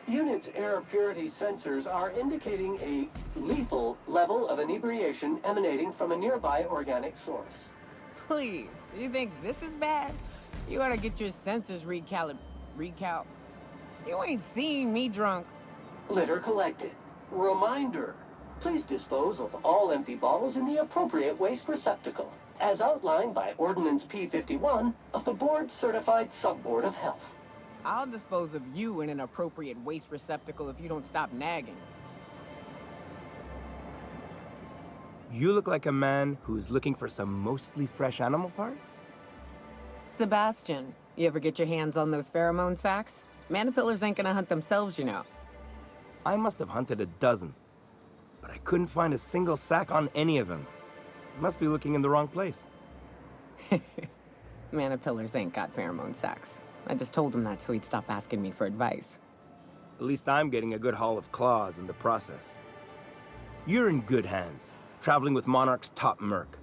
Unit's air purity sensors are indicating a lethal level of inebriation emanating from a nearby organic source. Please, you think this is bad? You ought to get your sensors recalc. You ain't seen me drunk. Litter collected. Reminder. Please dispose of all empty bottles in the appropriate waste receptacle, as outlined by Ordinance P51 of the Board-Certified Sub-Board of Health. I'll dispose of you in an appropriate waste receptacle if you don't stop nagging. You look like a man who's looking for some mostly fresh animal parts? Sebastian, you ever get your hands on those pheromone sacs? Manipillars ain't gonna hunt themselves, you know. I must have hunted a dozen, but I couldn't find a single sack on any of them. Must be looking in the wrong place. Manipillars ain't got pheromone sacs. I just told him that so he'd stop asking me for advice. At least I'm getting a good haul of claws in the process. You're in good hands, traveling with Monarch's top merc.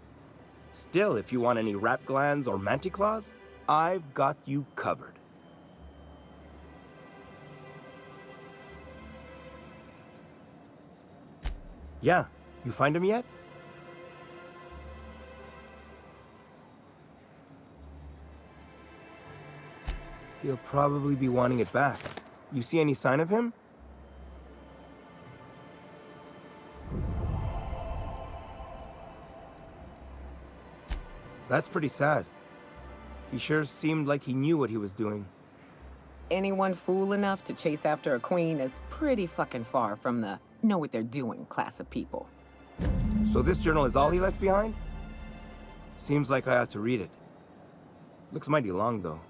Still, if you want any rat glands or manticlaws, I've got you covered. Yeah, you find him yet? He'll probably be wanting it back. You see any sign of him? That's pretty sad. He sure seemed like he knew what he was doing. Anyone fool enough to chase after a queen is pretty fucking far from the know what they're doing class of people. So this journal is all he left behind? Seems like I ought to read it. Looks mighty long, though.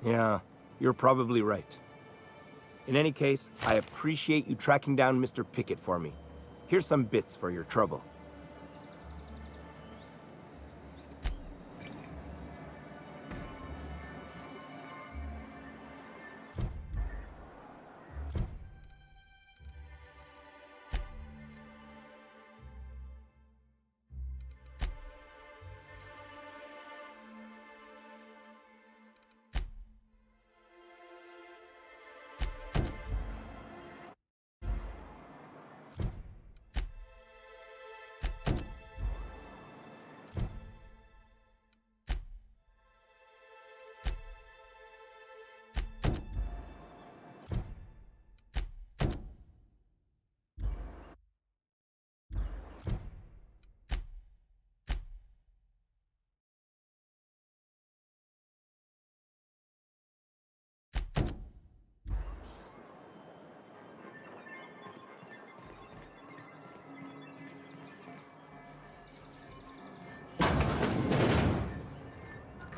Yeah, you're probably right. In any case, I appreciate you tracking down Mr. Pickett for me. Here's some bits for your trouble.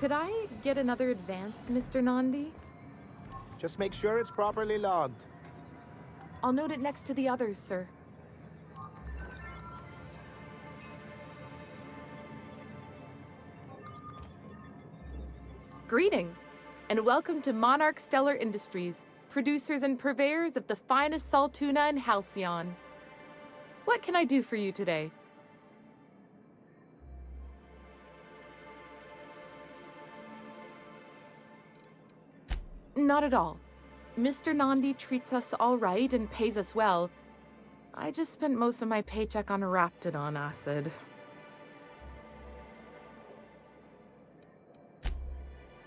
Could I get another advance, Mr. Nandi? Just make sure it's properly logged. I'll note it next to the others, sir. Greetings, and welcome to Monarch Stellar Industries, producers and purveyors of the finest salt tuna in Halcyon. What can I do for you today? Not at all. Mr. Nandi treats us all right and pays us well. I just spent most of my paycheck on Raptidon acid.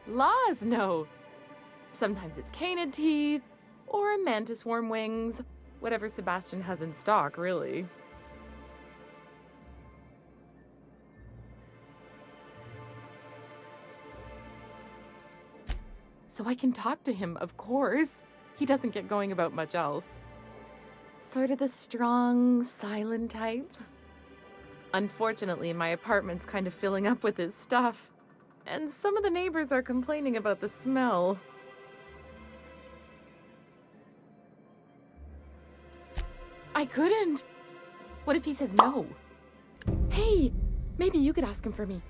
Laws, no. Sometimes it's canid teeth, or mantis worm wings. Whatever Sebastian has in stock, really. So I can talk to him, of course. He doesn't get going about much else. Sort of the strong, silent type. Unfortunately, my apartment's kind of filling up with his stuff. And some of the neighbors are complaining about the smell. I couldn't. What if he says no? Hey, maybe you could ask him for me.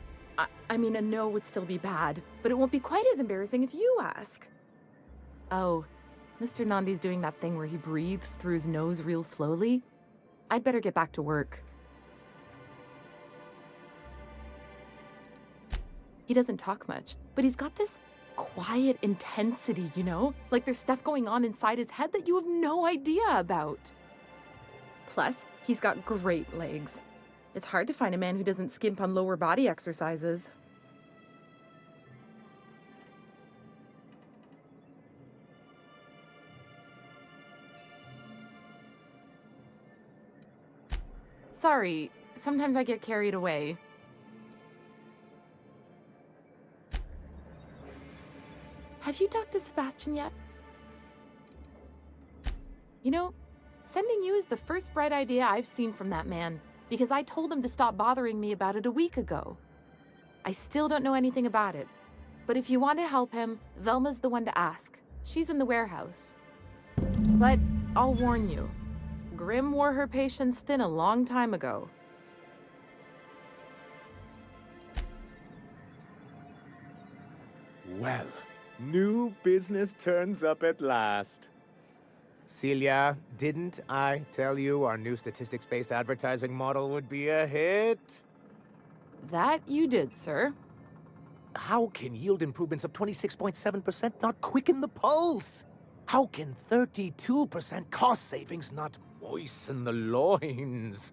I mean, a no would still be bad, but it won't be quite as embarrassing if you ask. Oh, Mr. Nandi's doing that thing where he breathes through his nose real slowly. I'd better get back to work. He doesn't talk much, but he's got this quiet intensity, you know? Like there's stuff going on inside his head that you have no idea about. Plus, he's got great legs. It's hard to find a man who doesn't skimp on lower body exercises. Sorry, sometimes I get carried away. Have you talked to Sebastian yet? You know, sending you is the first bright idea I've seen from that man, because I told him to stop bothering me about it a week ago. I still don't know anything about it, but if you want to help him, Velma's the one to ask. She's in the warehouse. But I'll warn you, Grimm wore her patience thin a long time ago. Well, new business turns up at last. Celia, didn't I tell you our new statistics-based advertising model would be a hit? That you did, sir. How can yield improvements of 26.7% not quicken the pulse? How can 32% cost savings not moisten the loins?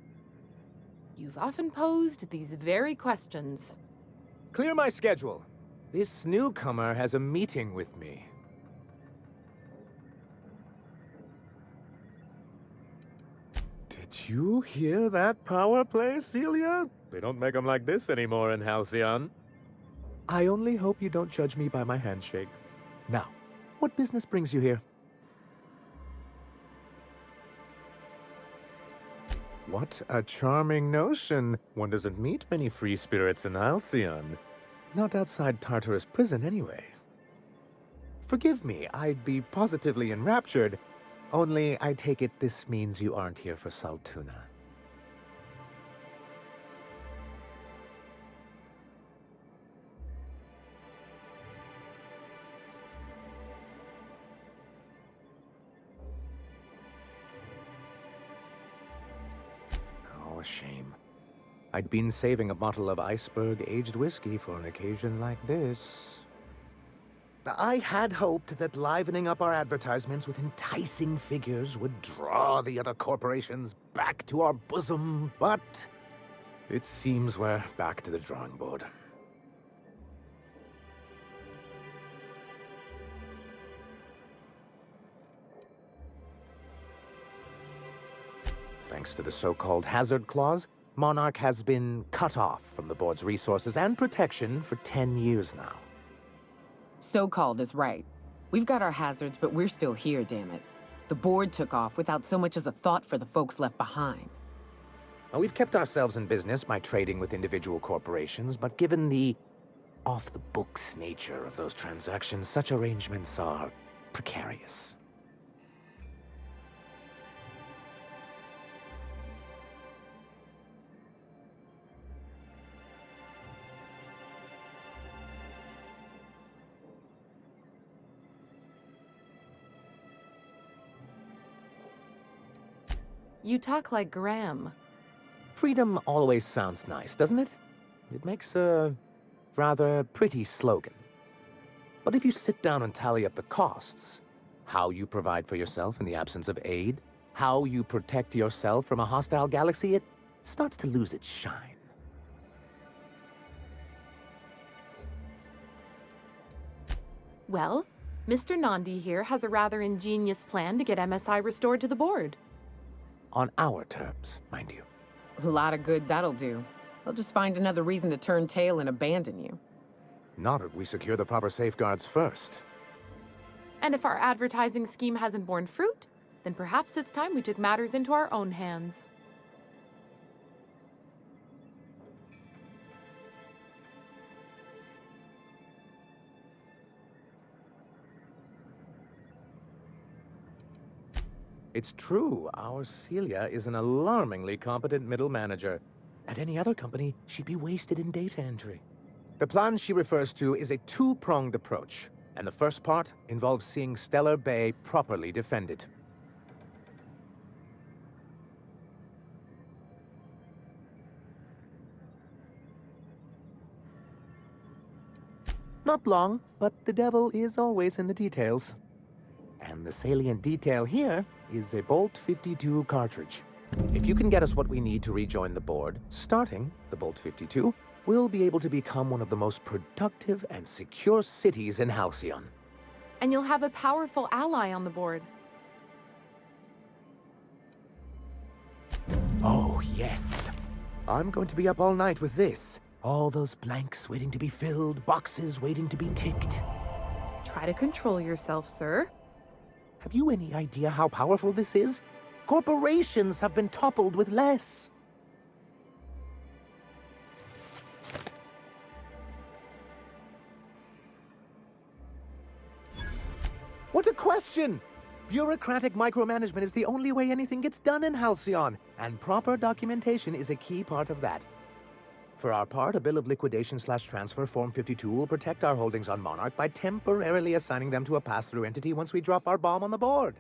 You've often posed these very questions. Clear my schedule. This newcomer has a meeting with me. Did you hear that power play, Celia? They don't make them like this anymore in Halcyon. I only hope you don't judge me by my handshake. Now, what business brings you here? What a charming notion. One doesn't meet many free spirits in Halcyon. Not outside Tartarus prison, anyway. Forgive me, I'd be positively enraptured. Only, I take it this means you aren't here for Saltuna. Oh, a shame. I'd been saving a bottle of iceberg-aged whiskey for an occasion like this. I had hoped that livening up our advertisements with enticing figures would draw the other corporations back to our bosom, but it seems we're back to the drawing board. Thanks to the so-called hazard clause, Monarch has been cut off from the board's resources and protection for 10 years now. So-called is right. We've got our hazards, but we're still here, damn it. The board took off without so much as a thought for the folks left behind. Now, we've kept ourselves in business by trading with individual corporations, but given the off-the-books nature of those transactions, such arrangements are precarious. You talk like Graham. Freedom always sounds nice, doesn't it? It makes a rather pretty slogan. But if you sit down and tally up the costs, how you provide for yourself in the absence of aid, how you protect yourself from a hostile galaxy, it starts to lose its shine. Well, Mr. Nandi here has a rather ingenious plan to get MSI restored to the board. On our terms, mind you. A lot of good that'll do. They'll just find another reason to turn tail and abandon you. Not if we secure the proper safeguards first. And if our advertising scheme hasn't borne fruit, then perhaps it's time we took matters into our own hands. It's true, our Celia is an alarmingly competent middle manager. At any other company, she'd be wasted in data entry. The plan she refers to is a two-pronged approach, and the first part involves seeing Stellar Bay properly defended. Not long, but the devil is always in the details. And the salient detail here is a Bolt 52 cartridge. If you can get us what we need to rejoin the board, starting the Bolt 52, we'll be able to become one of the most productive and secure cities in Halcyon. And you'll have a powerful ally on the board. Oh, yes. I'm going to be up all night with this. All those blanks waiting to be filled, boxes waiting to be ticked. Try to control yourself, sir. Have you any idea how powerful this is? Corporations have been toppled with less. What a question! Bureaucratic micromanagement is the only way anything gets done in Halcyon, and proper documentation is a key part of that. For our part, a bill of liquidation/transfer Form 52 will protect our holdings on Monarch by temporarily assigning them to a pass-through entity once we drop our bomb on the board.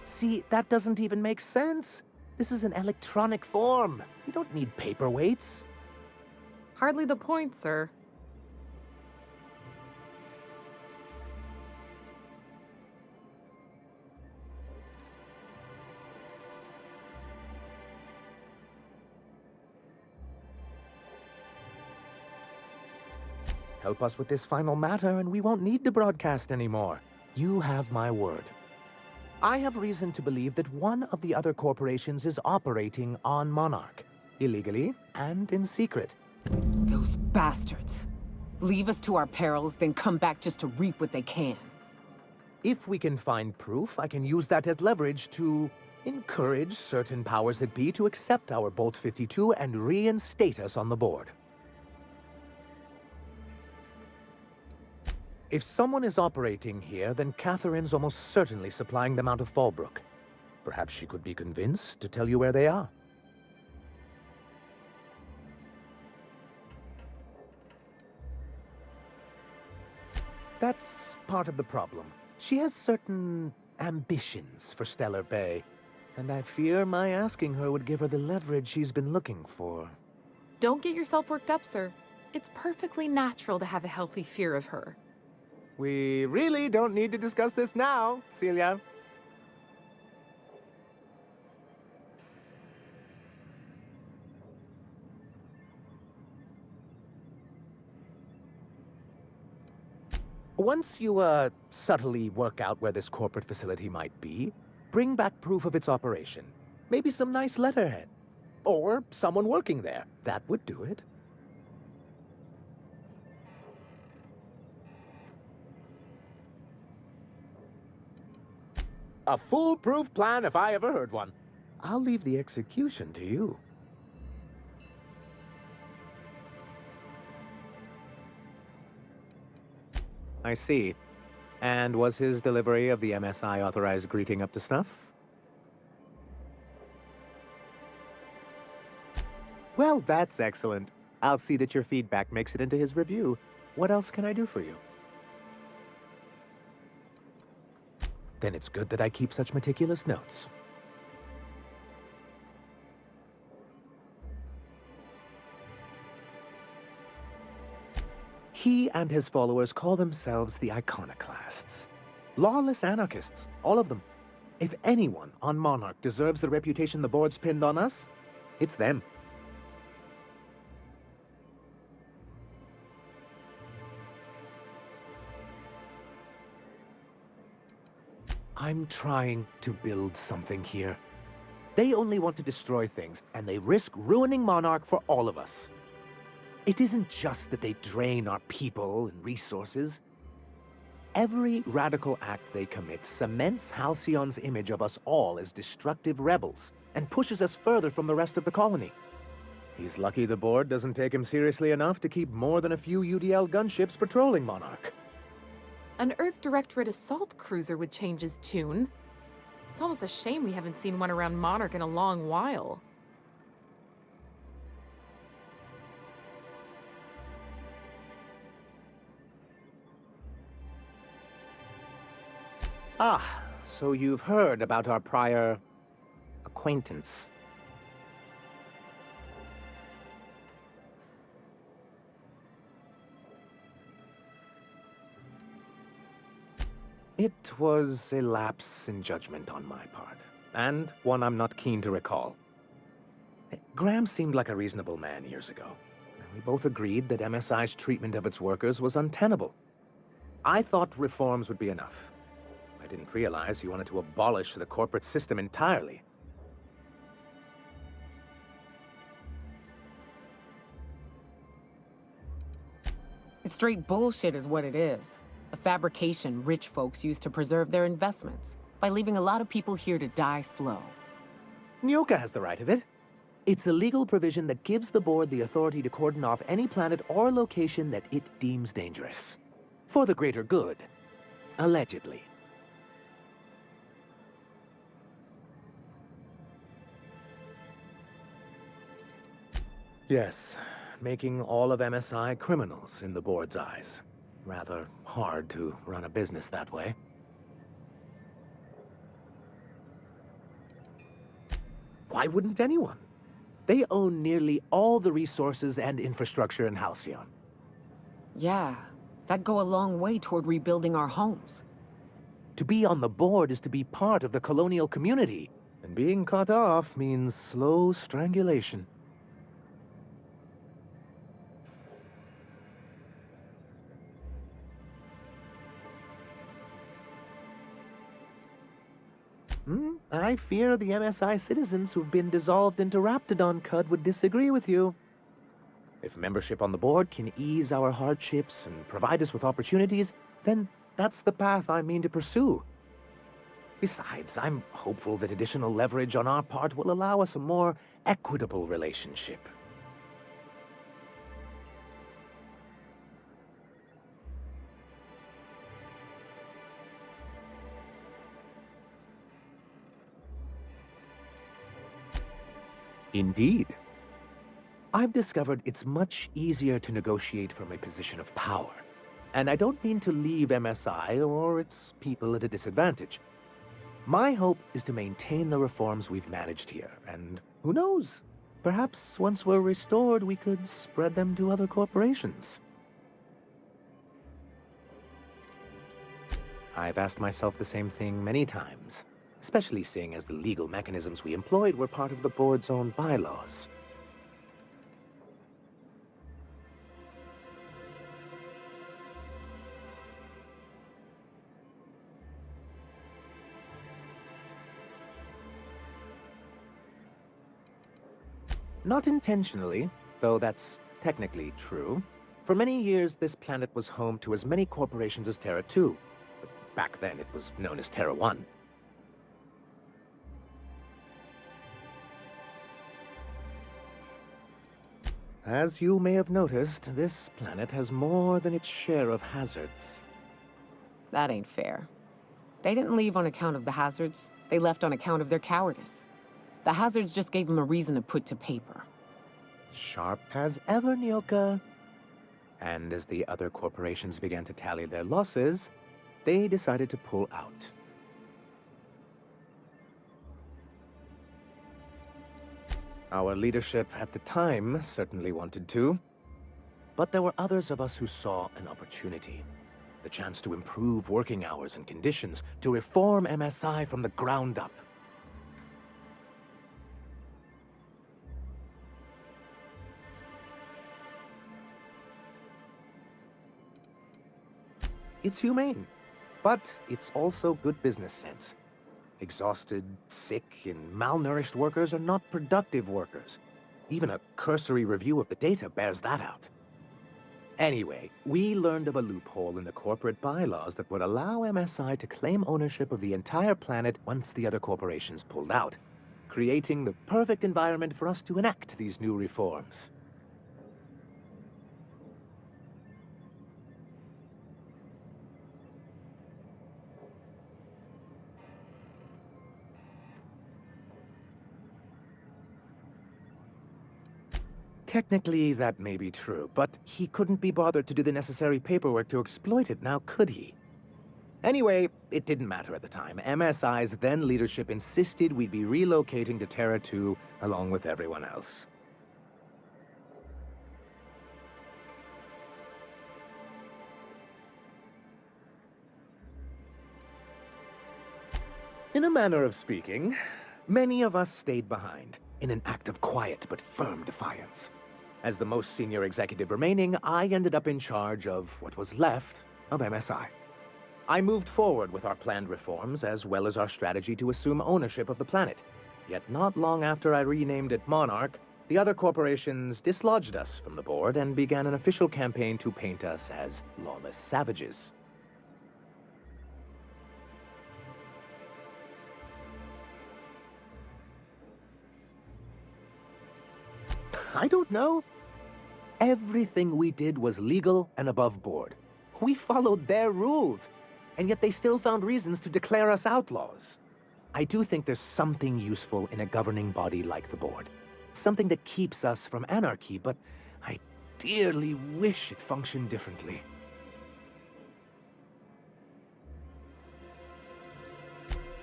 See, that doesn't even make sense. This is an electronic form. We don't need paperweights. Hardly the point, sir. Help us with this final matter, and we won't need to broadcast anymore. You have my word. I have reason to believe that one of the other corporations is operating on Monarch, illegally and in secret. Those bastards. Leave us to our perils, then come back just to reap what they can. If we can find proof, I can use that as leverage to encourage certain powers that be to accept our Bolt 52 and reinstate us on the board. If someone is operating here, then Catherine's almost certainly supplying them out of Fallbrook. Perhaps she could be convinced to tell you where they are. That's part of the problem. She has certain ambitions for Stellar Bay, and I fear my asking her would give her the leverage she's been looking for. Don't get yourself worked up, sir. It's perfectly natural to have a healthy fear of her. We really don't need to discuss this now, Celia. Once you, subtly work out where this corporate facility might be, bring back proof of its operation. Maybe some nice letterhead. Or someone working there. That would do it. A foolproof plan if I ever heard one. I'll leave the execution to you. I see. And was his delivery of the MSI authorized greeting up to snuff? Well, that's excellent. I'll see that your feedback makes it into his review. What else can I do for you? Then it's good that I keep such meticulous notes. He and his followers call themselves the Iconoclasts. Lawless anarchists, all of them. If anyone on Monarch deserves the reputation the board's pinned on us, it's them. I'm trying to build something here. They only want to destroy things, and they risk ruining Monarch for all of us. It isn't just that they drain our people and resources. Every radical act they commit cements Halcyon's image of us all as destructive rebels, and pushes us further from the rest of the colony. He's lucky the board doesn't take him seriously enough to keep more than a few UDL gunships patrolling Monarch. An Earth Directorate assault cruiser would change his tune. It's almost a shame we haven't seen one around Monarch in a long while. Ah, so you've heard about our prior acquaintance. It was a lapse in judgment on my part, and one I'm not keen to recall. Graham seemed like a reasonable man years ago, and we both agreed that MSI's treatment of its workers was untenable. I thought reforms would be enough. I didn't realize you wanted to abolish the corporate system entirely. It's straight bullshit is what it is. A fabrication rich folks use to preserve their investments, by leaving a lot of people here to die slow. Nyoka has the right of it. It's a legal provision that gives the board the authority to cordon off any planet or location that it deems dangerous. For the greater good. Allegedly. Yes, making all of MSI criminals in the board's eyes. Rather hard to run a business that way. Why wouldn't anyone? They own nearly all the resources and infrastructure in Halcyon. Yeah, that'd go a long way toward rebuilding our homes. To be on the board is to be part of the colonial community, and being cut off means slow strangulation. I fear the MSI citizens who've been dissolved into Raptidon Cud would disagree with you. If membership on the board can ease our hardships and provide us with opportunities, then that's the path I mean to pursue. Besides, I'm hopeful that additional leverage on our part will allow us a more equitable relationship. Indeed. I've discovered it's much easier to negotiate from a position of power. And I don't mean to leave MSI or its people at a disadvantage. My hope is to maintain the reforms we've managed here, and who knows? Perhaps once we're restored, we could spread them to other corporations. I've asked myself the same thing many times. Especially seeing as the legal mechanisms we employed were part of the board's own bylaws. Not intentionally, though that's technically true. For many years, this planet was home to as many corporations as Terra 2. But back then, it was known as Terra 1. As you may have noticed, this planet has more than its share of hazards. That ain't fair. They didn't leave on account of the hazards. They left on account of their cowardice. The hazards just gave them a reason to put to paper. Sharp as ever, Nyoka. And as the other corporations began to tally their losses, they decided to pull out. Our leadership at the time certainly wanted to. But there were others of us who saw an opportunity. The chance to improve working hours and conditions, to reform MSI from the ground up. It's humane, but it's also good business sense. Exhausted, sick, and malnourished workers are not productive workers. Even a cursory review of the data bears that out. Anyway, we learned of a loophole in the corporate bylaws that would allow MSI to claim ownership of the entire planet once the other corporations pulled out, creating the perfect environment for us to enact these new reforms. Technically, that may be true, but he couldn't be bothered to do the necessary paperwork to exploit it, now could he? Anyway, it didn't matter at the time. MSI's then leadership insisted we'd be relocating to Terra 2 along with everyone else. In a manner of speaking, many of us stayed behind, in an act of quiet but firm defiance. As the most senior executive remaining, I ended up in charge of what was left of MSI. I moved forward with our planned reforms, as well as our strategy to assume ownership of the planet. Yet not long after I renamed it Monarch, the other corporations dislodged us from the board and began an official campaign to paint us as lawless savages. I don't know. Everything we did was legal and above board. We followed their rules, and yet they still found reasons to declare us outlaws. I do think there's something useful in a governing body like the board. Something that keeps us from anarchy, but I dearly wish it functioned differently.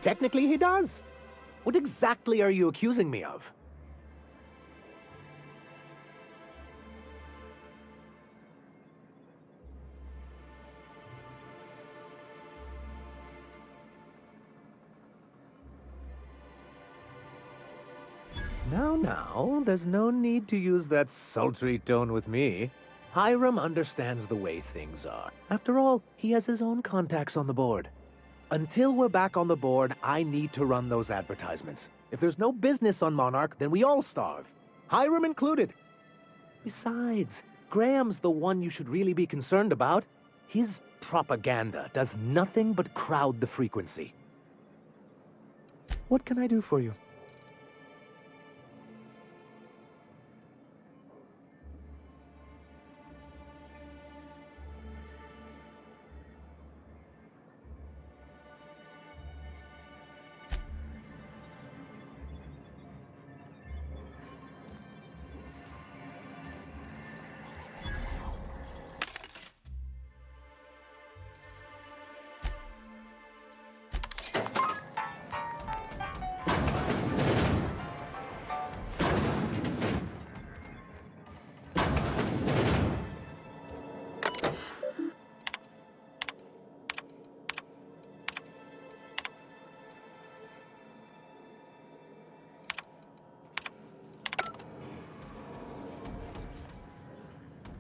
Technically, he does. What exactly are you accusing me of? Now, there's no need to use that sultry tone with me. Hiram understands the way things are. After all, he has his own contacts on the board. Until we're back on the board, I need to run those advertisements. If there's no business on Monarch, then we all starve. Hiram included. Besides, Graham's the one you should really be concerned about. His propaganda does nothing but crowd the frequency. What can I do for you?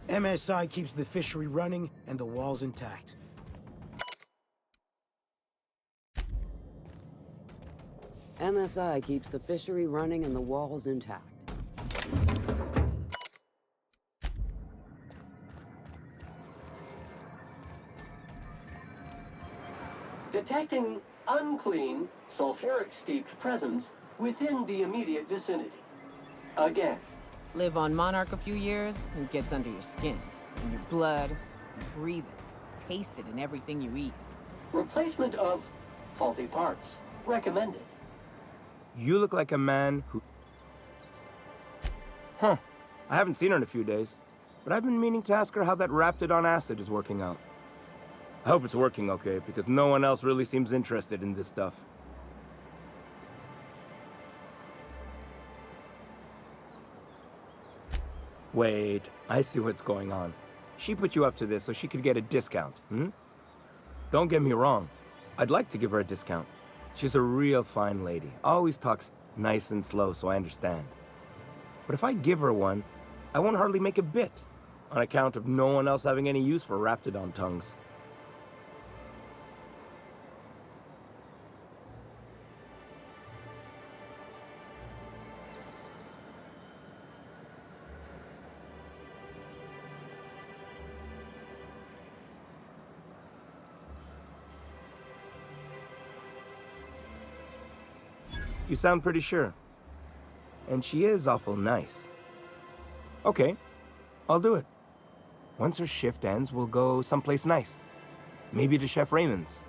MSI keeps the fishery running and the walls intact. MSI keeps the fishery running and the walls intact. Detecting unclean, sulfuric-steeped presence within the immediate vicinity. Again. Live on Monarch a few years, and it gets under your skin, in your blood, you breathe it, taste it in everything you eat. Replacement of faulty parts. Recommended. You look like a man who... Huh. I haven't seen her in a few days, but I've been meaning to ask her how that Raptidon acid is working out. I hope it's working okay, because no one else really seems interested in this stuff. Wait, I see what's going on. She put you up to this so she could get a discount, hmm? Don't get me wrong. I'd like to give her a discount. She's a real fine lady. Always talks nice and slow, so I understand. But if I give her one, I won't hardly make a bit, on account of no one else having any use for Raptidon tongues. You sound pretty sure. And she is awful nice. Okay, I'll do it. Once her shift ends, we'll go someplace nice. Maybe to Chef Raymond's.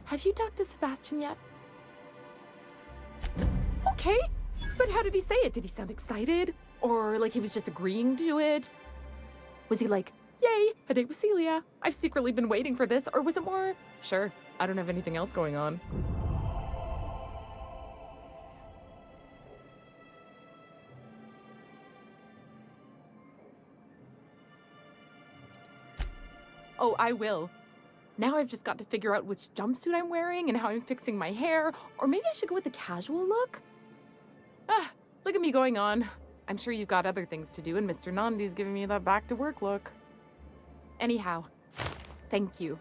Have you talked to Sebastian yet? Okay, but how did he say it? Did he sound excited? Or like he was just agreeing to it? Was he like, yay, a date with Celia. I've secretly been waiting for this. Or was it more, sure, I don't have anything else going on. Oh, I will. Now I've just got to figure out which jumpsuit I'm wearing and how I'm fixing my hair. Or maybe I should go with a casual look? Ah, look at me going on. I'm sure you've got other things to do, and Mr. Nandi's giving me that back-to-work look. Anyhow, thank you.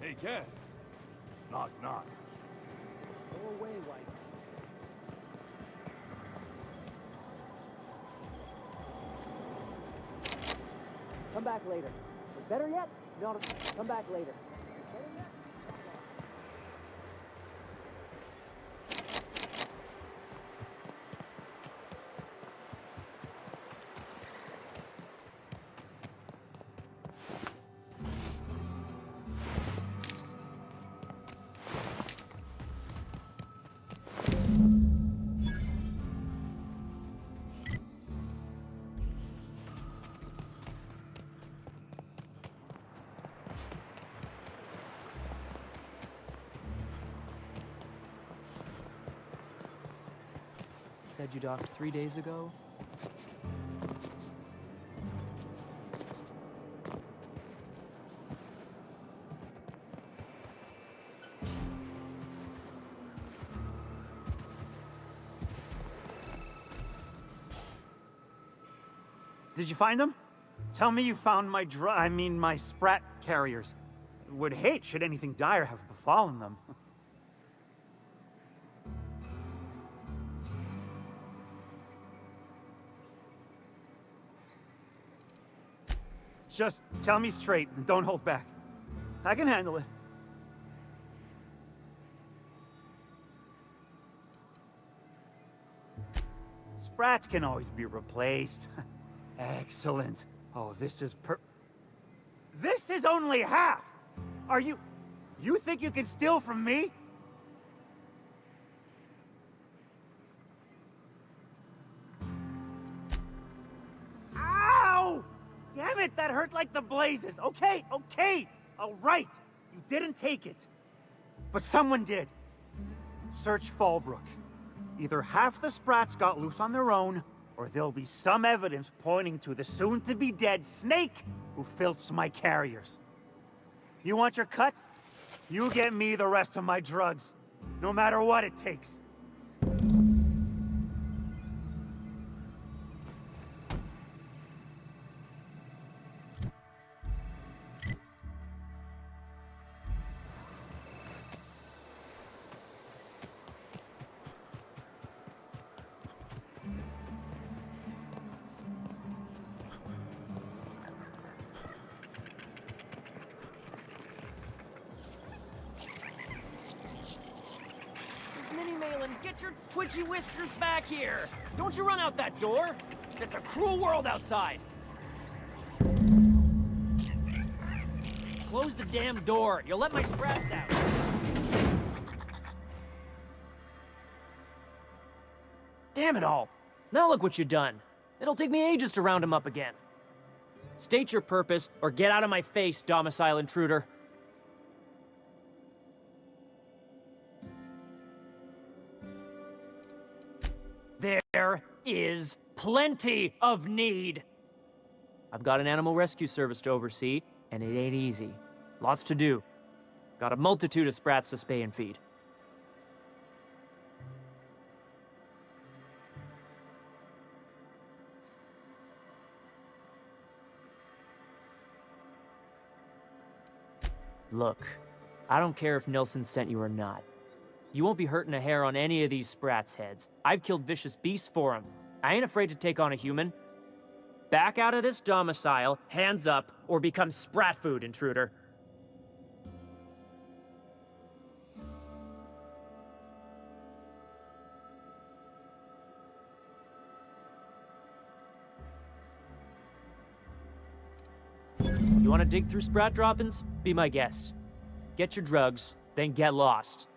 Hey, guess. Knock, knock. Go away, White. Come back later. Or better yet, come back later. Better yet? Said you docked 3 days ago? Did you find them? Tell me you found my my sprat carriers. Would hate should anything dire have befallen them. Just tell me straight and don't hold back. I can handle it. Sprats can always be replaced. Excellent. Oh, this is This is only half! Are you think you can steal from me? Ow! Damn it, that hurt like the blazes. Okay, all right. You didn't take it. But someone did. Search Fallbrook. Either half the Sprats got loose on their own, or there'll be some evidence pointing to the soon-to-be-dead snake who filched my carriers. You want your cut? You get me the rest of my drugs, no matter what it takes. Get your twitchy whiskers back here! Don't you run out that door! It's a cruel world outside! Close the damn door! You'll let my sprats out! Damn it all! Now look what you've done! It'll take me ages to round him up again. State your purpose, or get out of my face, domicile intruder. There is plenty of need. I've got an animal rescue service to oversee, and it ain't easy. Lots to do. Got a multitude of sprats to spay and feed. Look, I don't care if Nilsson sent you or not. You won't be hurting a hair on any of these sprats' heads. I've killed vicious beasts for them. I ain't afraid to take on a human. Back out of this domicile, hands up, or become sprat food, intruder. You want to dig through sprat droppings? Be my guest. Get your drugs, then get lost.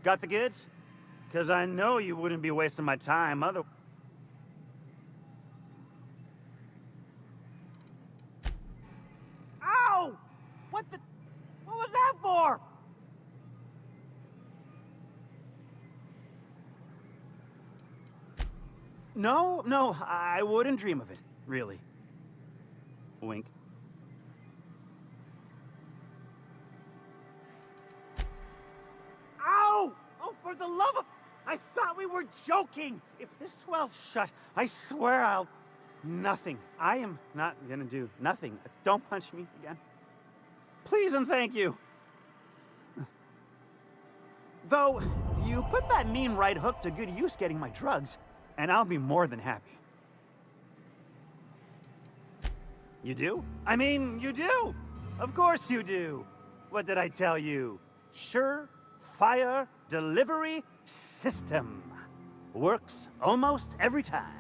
Got the goods? Because I know you wouldn't be wasting my time other... Ow! What was that for? No, I wouldn't dream of it, really. Wink. Ow! Oh, for the love of... I thought we were joking! If this swells shut, I swear I'll... Nothing. I am not gonna do nothing. Don't punch me again. Please and thank you. Though, you put that mean right hook to good use getting my drugs, and I'll be more than happy. You do? I mean, you do! Of course you do! What did I tell you? Sure-fire delivery system. Works almost every time.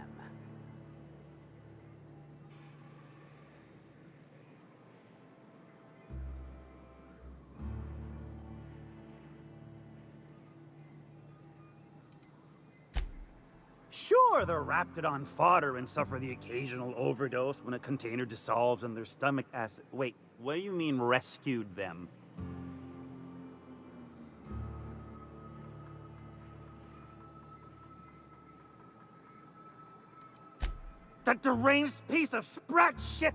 Sure, they're Raptidon fodder and suffer the occasional overdose when a container dissolves and their stomach acid... Wait, what do you mean rescued them? That deranged piece of sprat shit!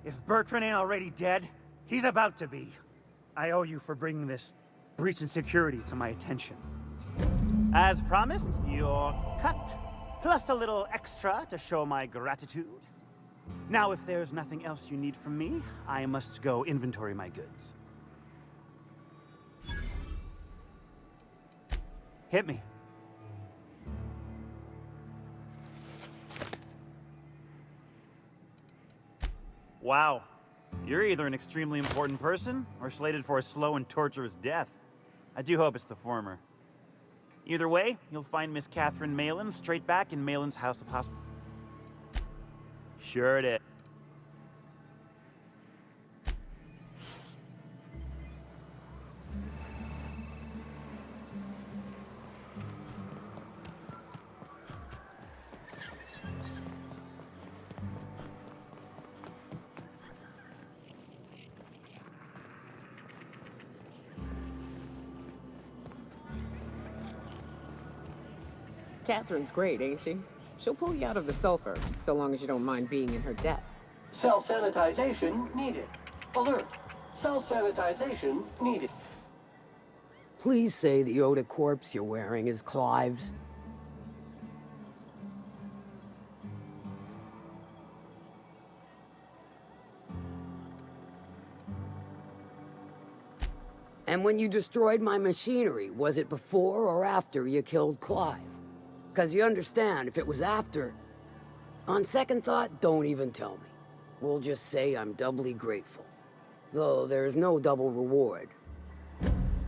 If Bertrand ain't already dead, he's about to be. I owe you for bringing this breach in security to my attention. As promised, you're cut, plus a little extra to show my gratitude. Now, if there's nothing else you need from me, I must go inventory my goods. Hit me. Wow. You're either an extremely important person, or slated for a slow and torturous death. I do hope it's the former. Either way, you'll find Miss Catherine Malin straight back in Malin's House of Hospital. Sure it is. Catherine's great, ain't she? She'll pull you out of the sulfur, so long as you don't mind being in her debt. Self-sanitization needed. Alert. Self-sanitization needed. Please say the Yoda corpse you're wearing is Clive's. And when you destroyed my machinery, was it before or after you killed Clive? Because you understand, if it was after... On second thought, don't even tell me. We'll just say I'm doubly grateful. Though there's no double reward.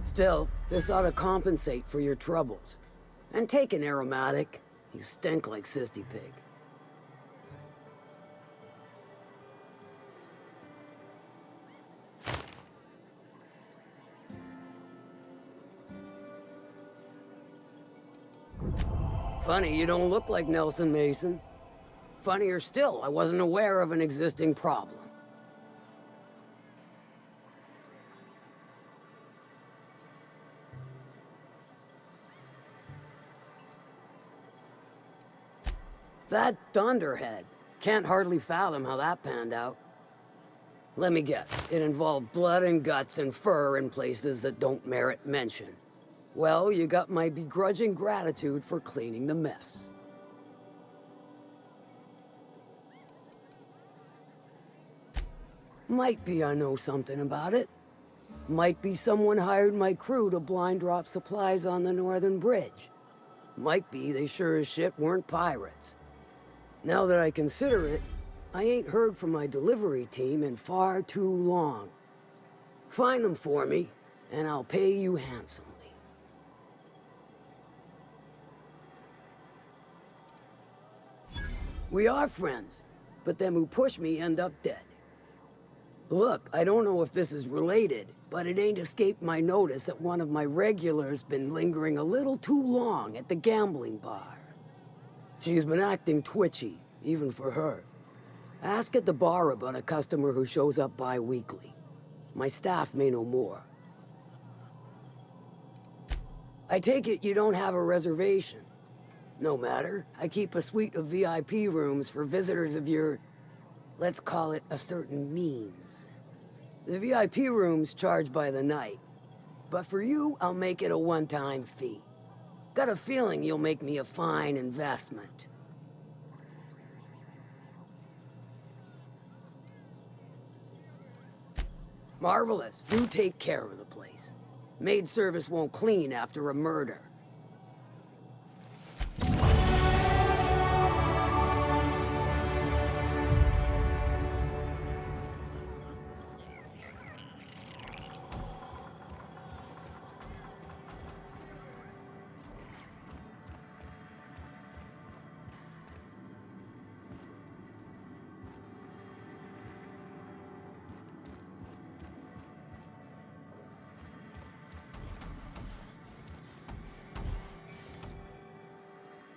Still, this ought to compensate for your troubles. And take an aromatic. You stink like Sissy Pig. Funny you don't look like Nelson Mason. Funnier still, I wasn't aware of an existing problem. That dunderhead. Can't hardly fathom how that panned out. Let me guess, it involved blood and guts and fur in places that don't merit mention. Well, you got my begrudging gratitude for cleaning the mess. Might be I know something about it. Might be someone hired my crew to blind drop supplies on the Northern Bridge. Might be they sure as shit weren't pirates. Now that I consider it, I ain't heard from my delivery team in far too long. Find them for me, and I'll pay you handsomely. We are friends, but them who push me end up dead. Look, I don't know if this is related, but it ain't escaped my notice that one of my regulars been lingering a little too long at the gambling bar. She's been acting twitchy, even for her. Ask at the bar about a customer who shows up bi-weekly. My staff may know more. I take it you don't have a reservation. No matter, I keep a suite of VIP rooms for visitors of your, let's call it a certain means. The VIP rooms charge by the night, but for you, I'll make it a one-time fee. Got a feeling you'll make me a fine investment. Marvelous. Do take care of the place. Maid service won't clean after a murder.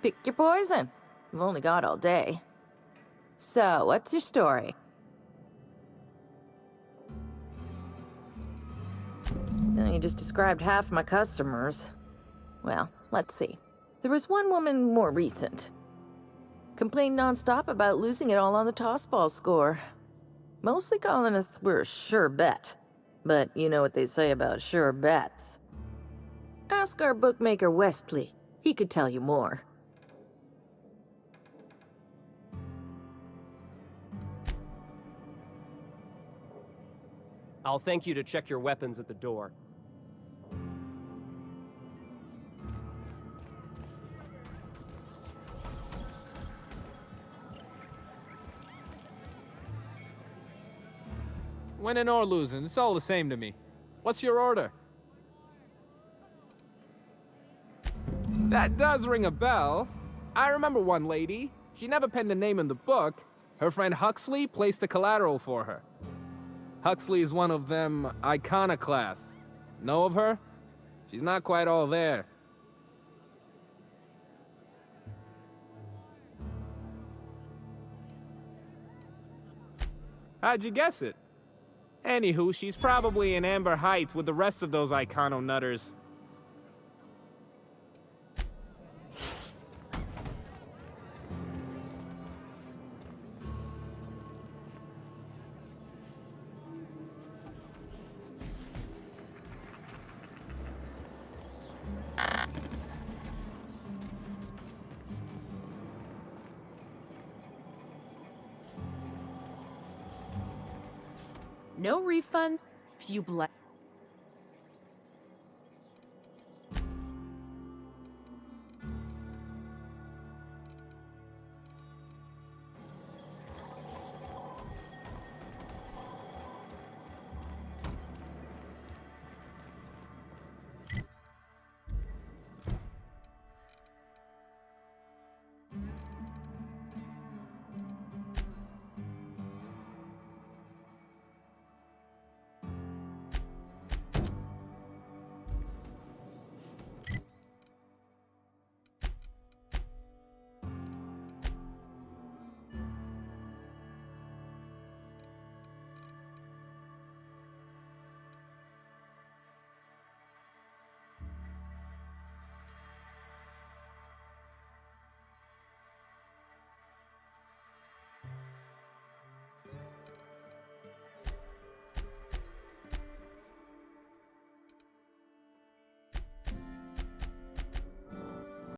Pick your poison. We've only got all day. So, what's your story? Well, you just described half my customers. Well, let's see. There was one woman more recent. Complained nonstop about losing it all on the tossball score. Mostly colonists were a sure bet. But you know what they say about sure bets. Ask our bookmaker Westley. He could tell you more. I'll thank you to check your weapons at the door. Winning or losing, it's all the same to me. What's your order? That does ring a bell. I remember one lady. She never penned a name in the book. Her friend Huxley placed the collateral for her. Huxley is one of them iconoclasts. Know of her? She's not quite all there. How'd you guess it? Anywho, she's probably in Amber Heights with the rest of those icono-nutters. No refund, few blood.